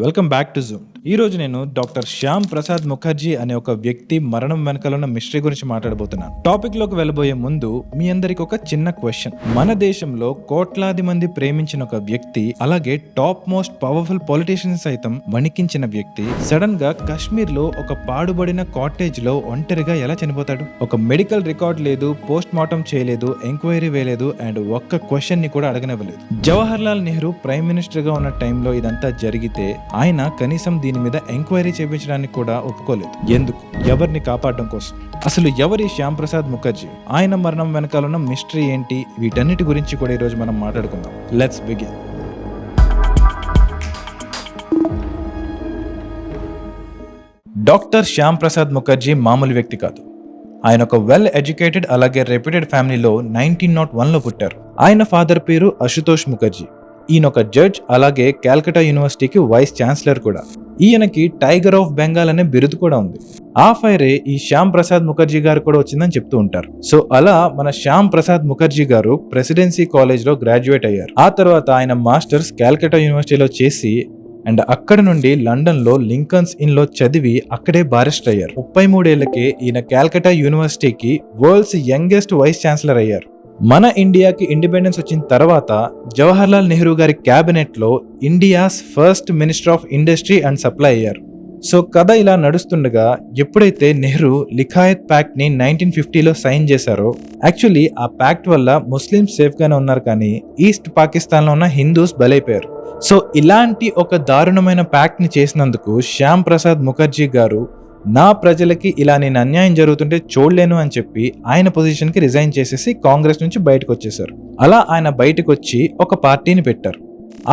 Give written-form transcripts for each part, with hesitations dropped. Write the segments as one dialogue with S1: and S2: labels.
S1: Welcome back to Zoom. ఈ రోజు నేను డాక్టర్ శ్యామ్ ప్రసాద్ ముఖర్జీ అనే ఒక వ్యక్తి మరణం వెనకాల ఉన్న మిస్టరీ గురించి మాట్లాడబోతున్నాను. టాపిక్ లోకి వెళ్ళబోయే ముందు మీ అందరికి ఒక చిన్న క్వశ్చన్. మన దేశంలో కోట్లాది మంది ప్రేమించిన ఒక వ్యక్తి, అలాగే టాప్ మోస్ట్ పవర్ఫుల్ పొలిటీషియన్ సైతం వణికించిన వ్యక్తి సడన్ గా కశ్మీర్ లో ఒక పాడుబడిన కాటేజ్ లో ఒంటరిగా ఎలా చనిపోతాడు? ఒక మెడికల్ రికార్డ్ లేదు, పోస్ట్ మార్టం చేయలేదు, ఎంక్వైరీ వేయలేదు, అండ్ ఒక్క క్వశ్చన్ ని కూడా అడగనివ్వలేదు. జవహర్ లాల్ నెహ్రూ ప్రైమ్ మినిస్టర్ గా ఉన్న టైంలో ఇదంతా జరిగితే ఆయన కనీసం దీని మీద ఎంక్వైరీ చేయించడానికి కూడా ఒప్పుకోలేదు. ఎందుకు? ఎవరిని కాపాడడం కోసం. అసలు ఎవరి శ్యామ్ ప్రసాద్ ముఖర్జీ? ఆయన మరణం వెనకాల ఉన్న మిస్టరీ ఏంటి? వీటన్నిటి గురించి కూడా ఈరోజు మనం మాట్లాడుకుందాం. Let's begin. Doctor Shyam Prasad Mukherjee మామూలు వ్యక్తి కాదు. ఆయన ఒక వెల్ ఎడ్యుకేటెడ్ అలాగే రెప్యూటెడ్ ఫ్యామిలీలో 1901లో పుట్టారు. ఆయన ఫాదర్ పేరు అశుతోష్ ముఖర్జీ. ఈయన ఒక జడ్జ్, అలాగే కాల్కటా యూనివర్సిటీకి వైస్ ఛాన్సలర్ కూడా. ఈయనకి టైగర్ ఆఫ్ బెంగాల్ అనే బిరుదు కూడా ఉంది. ఆ ఫైరే ఈ శ్యామ్ ప్రసాద్ ముఖర్జీ గారు కూడా వచ్చిందని చెప్తూ ఉంటారు. సో అలా మన శ్యామ్ ప్రసాద్ ముఖర్జీ గారు ప్రెసిడెన్సీ కాలేజ్ లో గ్రాడ్యుయేట్ అయ్యారు. ఆ తర్వాత ఆయన మాస్టర్స్ కాల్కటా యూనివర్సిటీలో చేసి అండ్ అక్కడ నుండి లండన్ లో లింకన్స్ ఇన్ లో చదివి అక్కడే బారిస్టర్ అయ్యారు. 33 ఏళ్లకే ఈయన కాల్కటా యూనివర్సిటీకి వరల్డ్స్ యంగెస్ట్ వైస్ ఛాన్సలర్ అయ్యారు. మన ఇండియాకి ఇండిపెండెన్స్ వచ్చిన తర్వాత జవహర్ లాల్ నెహ్రూ గారి క్యాబినెట్ లో India's first minister of industry and supply అయ్యారు. సో కథ ఇలా నడుస్తుండగా ఎప్పుడైతే నెహ్రూ లిఖాయత్ ప్యాక్ట్ ని 1950లో సైన్ చేశారో, యాక్చువల్లీ ఆ ప్యాక్ట్ వల్ల ముస్లిమ్స్ సేఫ్ గానే ఉన్నారు, కానీ ఈస్ట్ పాకిస్తాన్ లో ఉన్న హిందూస్ బలైపోయారు. సో ఇలాంటి ఒక దారుణమైన ప్యాక్ట్ ని చేసినందుకు శ్యామ్ ప్రసాద్ ముఖర్జీ గారు, నా ప్రజలకి ఇలా నేను అన్యాయం జరుగుతుంటే చూడలేను అని చెప్పి ఆయన పొజిషన్ కి రిజైన్ చేసేసి కాంగ్రెస్ నుంచి బయటకు వచ్చేసారు. అలా ఆయన బయటకు వచ్చి ఒక పార్టీని పెట్టారు.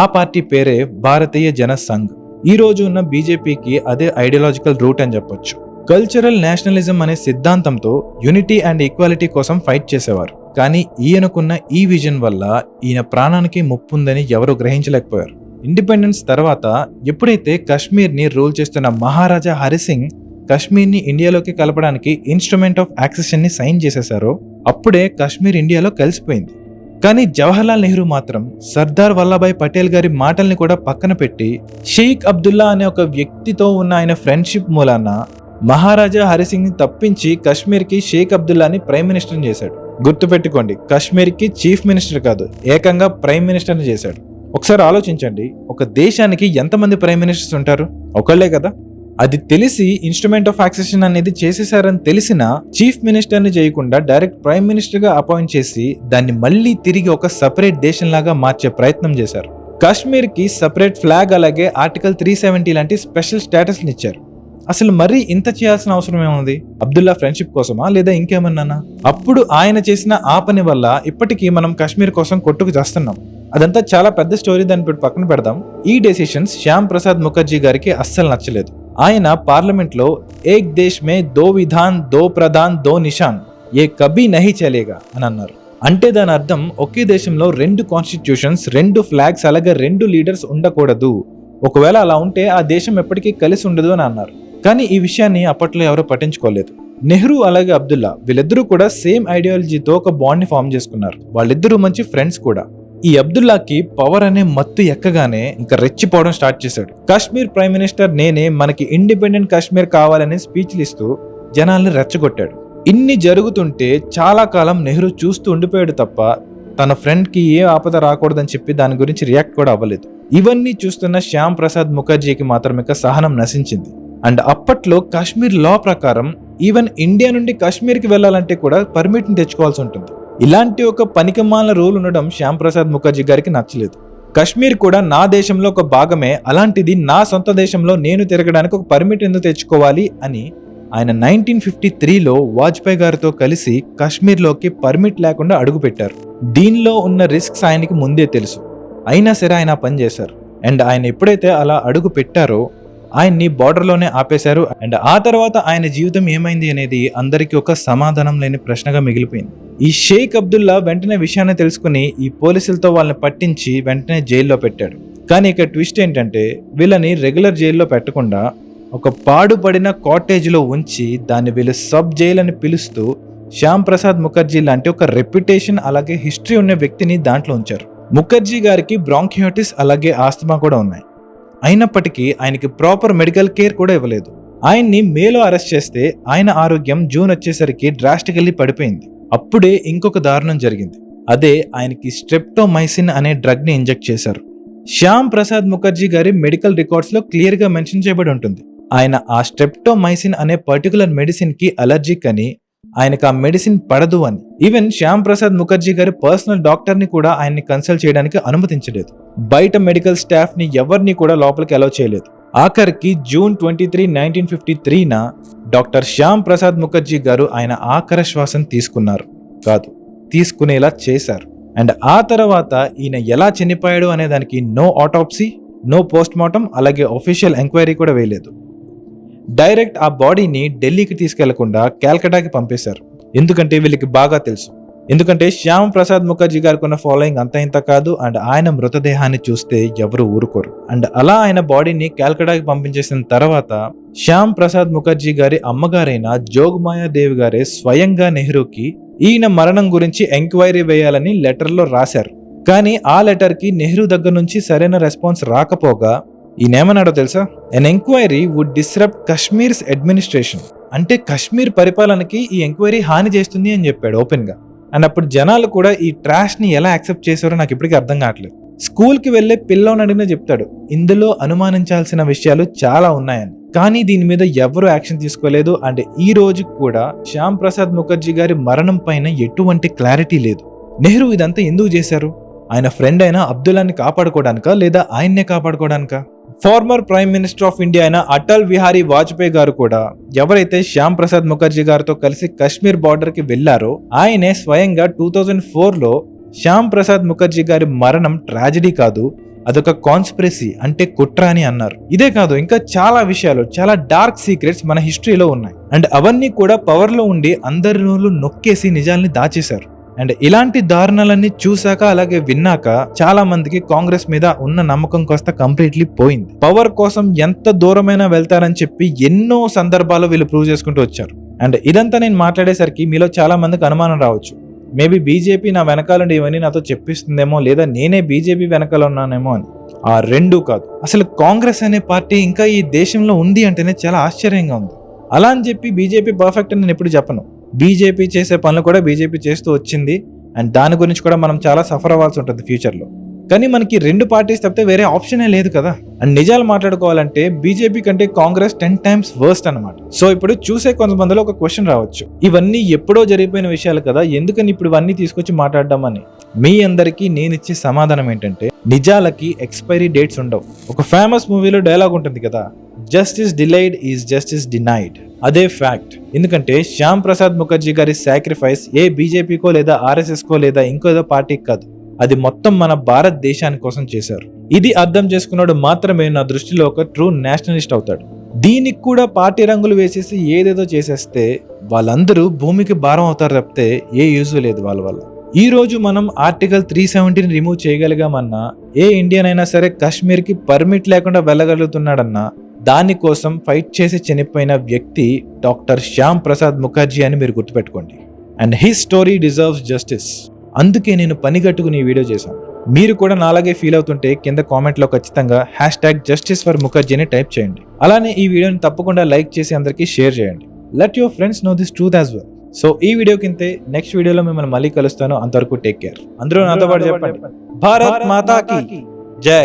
S1: ఆ పార్టీ పేరే భారతీయ జన సంఘ్. ఈ రోజు ఉన్న బీజేపీకి అదే ఐడియాలజికల్ రూట్ అని చెప్పొచ్చు. కల్చరల్ నేషనలిజం అనే సిద్ధాంతంతో యూనిటీ అండ్ ఈక్వాలిటీ కోసం ఫైట్ చేసేవారు. కానీ ఈయనకున్న ఈ విజన్ వల్ల ఈయన ప్రాణానికి ముప్పుందని ఎవరు గ్రహించలేకపోయారు. ఇండిపెండెన్స్ తర్వాత ఎప్పుడైతే కశ్మీర్ ని రూల్ చేస్తున్న మహారాజా హరిసింగ్ కశ్మీర్ ని ఇండియాలోకి కలపడానికి ఇన్స్ట్రుమెంట్ ఆఫ్ యాక్సెషన్ ని సైన్ చేసేశారో, అప్పుడే కశ్మీర్ ఇండియాలో కలిసిపోయింది. కానీ జవహర్ లాల్ నెహ్రూ మాత్రం సర్దార్ వల్లభాయ్ పటేల్ గారి మాటల్ని కూడా పక్కన పెట్టి షేక్ అబ్దుల్లా అనే ఒక వ్యక్తితో ఉన్న ఆయన ఫ్రెండ్షిప్ మూలాన మహారాజా హరిసింగ్ ని తప్పించి కశ్మీర్ కి షేక్ అబ్దుల్లాని ప్రైమ్ మినిస్టర్ చేశాడు. గుర్తుపెట్టుకోండి, కశ్మీర్ కి చీఫ్ మినిస్టర్ కాదు, ఏకంగా ప్రైమ్ మినిస్టర్ ని చేశాడు. ఒకసారి ఆలోచించండి, ఒక దేశానికి ఎంతమంది ప్రైమ్ మినిస్టర్స్ ఉంటారు? ఒకళ్లే కదా. అది తెలిసి ఇన్స్ట్రుమెంట్ ఆఫ్ యాక్సెషన్ అనేది చేసేసారని తెలిసినా చీఫ్ మినిస్టర్ ని చేయకుండా డైరెక్ట్ ప్రైమ్ మినిస్టర్ గా అపాయింట్ చేసి దాన్ని మళ్ళీ తిరిగి ఒక సపరేట్ దేశం లాగా మార్చే ప్రయత్నం చేశారు. కాశ్మీర్ కి సపరేట్ ఫ్లాగ్, అలాగే ఆర్టికల్ 370 లాంటి స్పెషల్ స్టేటస్ ఇచ్చారు. అసలు మరీ ఇంత చేయాల్సిన అవసరం ఏముంది? అబ్దుల్లా ఫ్రెండ్షిప్ కోసమా, లేదా ఇంకేమన్నానా? అప్పుడు ఆయన చేసిన ఆ పని వల్ల ఇప్పటికీ మనం కాశ్మీర్ కోసం కొట్టుకు చేస్తున్నాం. అదంతా చాలా పెద్ద స్టోరీ, దాన్ని పక్కన పెడదాం. ఈ డెసిషన్స్ శ్యామ్ ప్రసాద్ ముఖర్జీ గారికి అస్సలు నచ్చలేదు. ఆయన పార్లమెంట్ లో ఏక్ దేశ్ మే దో విధాన్, దో ప్రధాన్, దో నిషాన్, ఏ కభీ నహీ చలేగా అని అన్నారు. అంటే దాని అర్థం ఒకే దేశంలో 2 కాన్స్టిట్యూషన్స్, 2 ఫ్లాగ్స్, అలాగే 2 లీడర్స్ ఉండకూడదు. ఒకవేళ అలా ఉంటే ఆ దేశం ఎప్పటికీ కలిసి ఉండదు అని అన్నారు. కానీ ఈ విషయాన్ని అప్పట్లో ఎవరూ పట్టించుకోలేదు. నెహ్రూ అలాగే అబ్దుల్లా వీళ్ళిద్దరూ కూడా సేమ్ ఐడియాలజీతో ఒక బాండ్ ని ఫామ్ చేసుకున్నారు. వాళ్ళిద్దరూ మంచి ఫ్రెండ్స్ కూడా. ఈ అబ్దుల్లాకి పవర్ అనే మత్తు ఎక్కగానే ఇంకా రెచ్చిపోవడం స్టార్ట్ చేశాడు. కాశ్మీర్ ప్రైమ్ మినిస్టర్ నేనే, మనకి ఇండిపెండెంట్ కాశ్మీర్ కావాలని స్పీచ్లు ఇస్తూ జనాల్ని రెచ్చగొట్టాడు. ఇన్ని జరుగుతుంటే చాలా కాలం నెహ్రూ చూస్తూ ఉండిపోయాడు తప్ప తన ఫ్రెండ్ కి ఏ ఆపద రాకూడదని చెప్పి దాని గురించి రియాక్ట్ కూడా అవ్వలేదు. ఇవన్నీ చూస్తున్న శ్యామ్ ప్రసాద్ ముఖర్జీకి మాత్రం ఇక సహనం నశించింది. అండ్ అప్పట్లో కాశ్మీర్ లా ప్రకారం ఈవెన్ ఇండియా నుండి కాశ్మీర్ కి వెళ్లాలంటే కూడా పర్మిట్ ని తెచ్చుకోవాల్సి ఉంటుంది. ఇలాంటి ఒక పనికిమాలిన రూల్ ఉండడం శ్యామ్ ప్రసాద్ ముఖర్జీ గారికి నచ్చలేదు. కాశ్మీర్ కూడా నా దేశంలో ఒక భాగమే, అలాంటిది నా సొంత దేశంలో నేను తిరగడానికి ఒక పర్మిట్ ఎందుకు తెచ్చుకోవాలి అని ఆయన 1953లో వాజ్పేయి గారితో కలిసి కాశ్మీర్లోకి పర్మిట్ లేకుండా అడుగుపెట్టారు. దీనిలో ఉన్న రిస్క్స్ ఆయనకి ముందే తెలుసు, అయినా సరే ఆయన పని చేశారు. అండ్ ఆయన ఎప్పుడైతే అలా అడుగు పెట్టారో ఆయన్ని బార్డర్లోనే ఆపేశారు. అండ్ ఆ తర్వాత ఆయన జీవితం ఏమైంది అనేది అందరికీ ఒక సమాధానం లేని ప్రశ్నగా మిగిలిపోయింది. ఈ షేక్ అబ్దుల్లా వెంటనే విషయాన్ని తెలుసుకుని ఈ పోలీసులతో వాళ్ళని పట్టించి వెంటనే జైల్లో పెట్టాడు. కానీ ఇక ట్విస్ట్ ఏంటంటే, వీళ్ళని రెగ్యులర్ జైల్లో పెట్టకుండా ఒక పాడుపడిన కాటేజ్లో ఉంచి దాన్ని వీళ్ళు సబ్ జైల్ అని పిలుస్తూ శ్యామ్ ప్రసాద్ ముఖర్జీ లాంటి ఒక రెప్యుటేషన్ అలాగే హిస్టరీ ఉన్న వ్యక్తిని దాంట్లో ఉంచారు. ముఖర్జీ గారికి బ్రాంకియోటిస్ అలాగే ఆస్తమా కూడా ఉన్నాయి. అయినప్పటికీ ఆయనకి ప్రాపర్ మెడికల్ కేర్ కూడా ఇవ్వలేదు. ఆయన్ని మేలో అరెస్ట్ చేస్తే ఆయన ఆరోగ్యం జూన్ వచ్చేసరికి డ్రాస్టికల్లీ పడిపోయింది. అప్పుడే ఇంకొక దారుణం జరిగింది. అదే ఆయనకి స్ట్రెప్టోమైసిన్ అనే డ్రగ్ ని ఇంజెక్ట్ చేశారు. శ్యామ్ ప్రసాద్ ముఖర్జీ గారి మెడికల్ రికార్డ్స్ లో క్లియర్ గా మెన్షన్ చేయబడి ఉంటుంది. ఆయన ఆ స్ట్రెప్టోమైసిన్ అనే పర్టికులర్ మెడిసిన్ కి అలర్జిక్ అని, ఆయనకు ఆ మెడిసిన్ పడదు అని. ఈవెన్ శ్యామ్ ప్రసాద్ ముఖర్జీ గారి పర్సనల్ డాక్టర్ ని కూడా ఆయన్ని కన్సల్ట్ చేయడానికి అనుమతించలేదు. బయట మెడికల్ స్టాఫ్ ని ఎవరిని కూడా లోపలికి అలౌ చేయలేదు. ఆఖరికి జూన్ 23, 1953న డాక్టర్ శ్యామ్ ప్రసాద్ ముఖర్జీ గారు ఆయన ఆఖరి శ్వాసను తీసుకునేలా చేశారు. అండ్ ఆ తర్వాత ఈయన ఎలా చనిపోయాడు అనే దానికి no autopsy, no post mortem, అలాగే ఒఫీషియల్ ఎంక్వైరీ కూడా వేయలేదు. డైరెక్ట్ ఆ బాడీని ఢిల్లీకి తీసుకెళ్లకుండా కాల్కటాకి పంపేశారు. ఎందుకంటే వీళ్ళకి బాగా తెలుసు, ఎందుకంటే శ్యామ్ ప్రసాద్ ముఖర్జీ గారికి ఉన్న ఫాలోయింగ్ అంత ఇంత కాదు. అండ్ ఆయన మృతదేహాన్ని చూస్తే ఎవరు ఊరుకోరు. అండ్ అలా ఆయన బాడీని కాల్కటాకి పంపించేసిన తర్వాత శ్యామ్ ప్రసాద్ ముఖర్జీ గారి అమ్మగారైన జోగమాయా దేవి గారే స్వయంగా నెహ్రూకి ఈయన మరణం గురించి ఎంక్వైరీ వేయాలని లెటర్లో రాశారు. కానీ ఆ లెటర్కి నెహ్రూ దగ్గర నుంచి సరైన రెస్పాన్స్ రాకపోగా ఈయనేమన్నాడో తెలుసా? ఎన్ ఎంక్వైరీ వుడ్ డిస్రప్ట్ కశ్మీర్స్ అడ్మినిస్ట్రేషన్. అంటే కశ్మీర్ పరిపాలనకి ఈ ఎంక్వైరీ హాని చేస్తుంది అని చెప్పాడు ఓపెన్ గా. అండ్ అప్పుడు జనాలు కూడా ఈ ట్రాష్ ని ఎలా యాక్సెప్ట్ చేశారో నాకు ఇప్పటికీ అర్థం కావట్లేదు. స్కూల్ కి వెళ్లే పిల్లని అడిగినా చెప్తాడు ఇందులో అనుమానించాల్సిన విషయాలు చాలా ఉన్నాయని. కానీ దీని మీద ఎవరు యాక్షన్ తీసుకోలేదు. అండ్ ఈ రోజు కూడా శ్యామ్ ప్రసాద్ ముఖర్జీ గారి మరణం పైన ఎటువంటి క్లారిటీ లేదు. నెహ్రూ ఇదంతా ఎందుకు చేశారు? ఆయన ఫ్రెండ్ అయిన అబ్దుల్లాని కాపాడుకోవడానికా, లేదా ఆయన్నే కాపాడుకోవడానికా? Former prime minister of India అయిన అటల్ బిహారీ వాజ్పేయి గారు కూడా ఎవరైతే శ్యామ్ ప్రసాద్ ముఖర్జీ గారితో కలిసి కశ్మీర్ బార్డర్ కి వెళ్లారో ఆయనే స్వయంగా 2004లో శ్యామ్ ప్రసాద్ ముఖర్జీ గారి మరణం ట్రాజడీ కాదు, అదొక కాన్స్పిరసీ, అంటే కుట్ర అని అన్నారు. ఇదే కాదు, ఇంకా చాలా విషయాలు, చాలా డార్క్ సీక్రెట్స్ మన హిస్టరీలో ఉన్నాయి. అండ్ అవన్నీ కూడా పవర్ లో ఉండి అందరి నోళ్ళు నొక్కేసి నిజాల్ని దాచేశారు. అండ్ ఇలాంటి దారుణాలన్నీ చూశాక అలాగే విన్నాక చాలా మందికి కాంగ్రెస్ మీద ఉన్న నమ్మకం కాస్త కంప్లీట్లీ పోయింది. పవర్ కోసం ఎంత దూరమైనా వెళ్తారని చెప్పి ఎన్నో సందర్భాలు వీళ్ళు ప్రూవ్ చేసుకుంటూ వచ్చారు. అండ్ ఇదంతా నేను మాట్లాడేసరికి మీలో చాలా మందికి అనుమానం రావచ్చు, మేబీ బీజేపీ నా వెనకాలండి ఇవన్నీ నాతో చెప్పిస్తుందేమో, లేదా నేనే బీజేపీ వెనకాల ఉన్నానేమో అని. ఆ రెండూ కాదు. అసలు కాంగ్రెస్ అనే పార్టీ ఇంకా ఈ దేశంలో ఉంది అంటేనే చాలా ఆశ్చర్యంగా ఉంది. అలా అని చెప్పి బీజేపీ పర్ఫెక్ట్ అని నేను ఎప్పుడు చెప్పను. బీజేపీ చేసే పనులు కూడా బీజేపీ చేస్తూ వచ్చింది. అండ్ దాని గురించి కూడా మనం చాలా సఫర్ అవ్వాల్సి ఉంటుంది ఫ్యూచర్లో. కానీ మనకి రెండు పార్టీస్ తప్పితే వేరే ఆప్షనే లేదు కదా. అండ్ నిజాలు మాట్లాడుకోవాలంటే బీజేపీ కంటే కాంగ్రెస్ 10 times వర్స్ట్ అనమాట. సో ఇప్పుడు చూసే కొంతమందిలో ఒక క్వశ్చన్ రావచ్చు, ఇవన్నీ ఎప్పుడో జరిగిపోయిన విషయాలు కదా, ఎందుకని ఇప్పుడు ఇవన్నీ తీసుకొచ్చి మాట్లాడదామని. మీ అందరికీ నేను ఇచ్చే సమాధానం ఏంటంటే, నిజాలకి ఎక్స్పైరీ డేట్స్ ఉండవు. ఒక ఫేమస్ మూవీలో డైలాగ్ ఉంటుంది కదా, justice delayed is justice denied. అదే ఫ్యాక్ట్. ఎందుకంటే శ్యామ్ ప్రసాద్ ముఖర్జీ గారి సాక్రిఫైస్ ఏ బీజేపీకో లేదా ఆర్ఎస్ఎస్కో లేదా ఇంకో పార్టీకి కాదు, అది మొత్తం మన భారతదేశాని కోసం చేశారు. ఇది అర్థం చేసుకున్నాడు మాత్రమే నా దృష్టిలో ఒక ట్రూ నేషనలిస్ట్ అవుతాడు. దీనికి కూడా పార్టీ రంగులు వేసేసి ఏదేదో చేసేస్తే వాళ్ళందరూ భూమికి భారం అవుతారు తప్పితే ఏ యూజ్ లేదు వాళ్ళ వల్ల. ఈ రోజు మనం ఆర్టికల్ 370ని రిమూవ్ చేయగలిగామన్నా, ఏ ఇండియన్ అయినా సరే కాశ్మీర్ కి పర్మిట్ లేకుండా వెళ్ళగలుగుతున్నాడన్నా, దానికోసం ఫైట్ చేసి చనిపోయిన వ్యక్తి డాక్టర్ శ్యామ్ ప్రసాద్ ముఖర్జీ అని మీరు గుర్తుపెట్టుకోండి. And his story deserves justice. అందుకే నేను పనిగట్టుకుని ఈ వీడియో చేశాను. మీరు కూడా నాలాగే ఫీల్ అవుతుంటే కింద కామెంట్లో ఖచ్చితంగా #JusticeForMukherjee అని టైప్ చేయండి. అలానే ఈ వీడియోని తప్పకుండా లైక్ చేసి అందరికీ షేర్ చేయండి. Let your friends know this truth as well. So ఈ వీడియో కింతే నెక్స్ట్ వీడియోలో మిమ్మల్ని మళ్ళీ కలుస్తాను. అంతవరకు టేక్ కేర్. అందరూ నాతో పాటు చెప్పండి, భారత్ మాతా కీ జై.